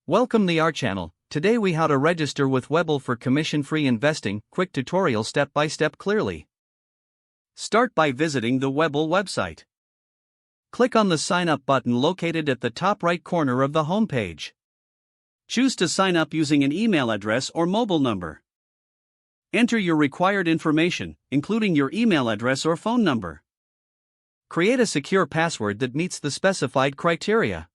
Welcome to our channel. Today we how to register with Webull for commission-free investing. Quick tutorial step by step clearly. Start by visiting the Webull website. Click on the sign up button located at the top right corner of the home page. Choose to sign up using an email address or mobile number. Enter your required information, including your email address or phone number. Create a secure password that meets the specified criteria.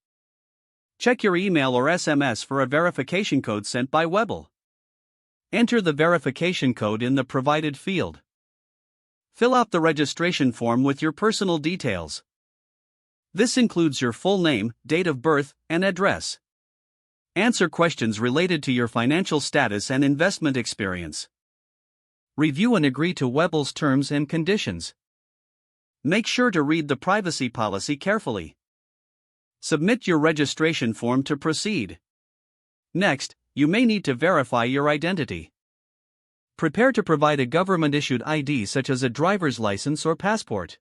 Check your email or SMS for a verification code sent by Webull. Enter the verification code in the provided field. Fill out the registration form with your personal details. This includes your full name, date of birth, and address. Answer questions related to your financial status and investment experience. Review and agree to Webull's terms and conditions. Make sure to read the privacy policy carefully. Submit your registration form to proceed. Next, you may need to verify your identity. Prepare to provide a government-issued ID such as a driver's license or passport.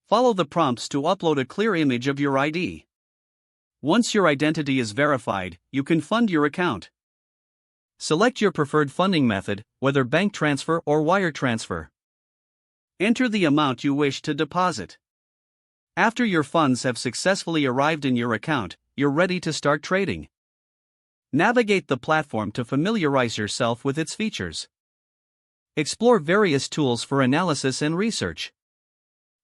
Follow the prompts to upload a clear image of your ID. Once your identity is verified, you can fund your account. Select your preferred funding method, whether bank transfer or wire transfer. Enter the amount you wish to deposit. After your funds have successfully arrived in your account, you're ready to start trading. Navigate the platform to familiarize yourself with its features. Explore various tools for analysis and research.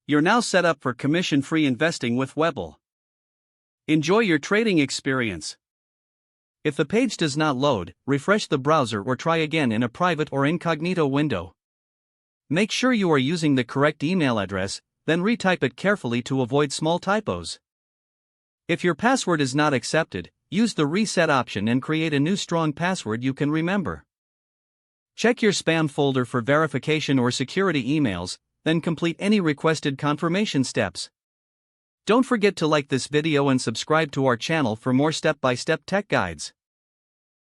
You're now set up for commission-free investing with Webull. Enjoy your trading experience. If the page does not load, refresh the browser or try again in a private or incognito window. Make sure you are using the correct email address, then retype it carefully to avoid small typos. If your password is not accepted, use the reset option and create a new strong password you can remember. Check your spam folder for verification or security emails, then complete any requested confirmation steps. Don't forget to like this video and subscribe to our channel for more step-by-step tech guides.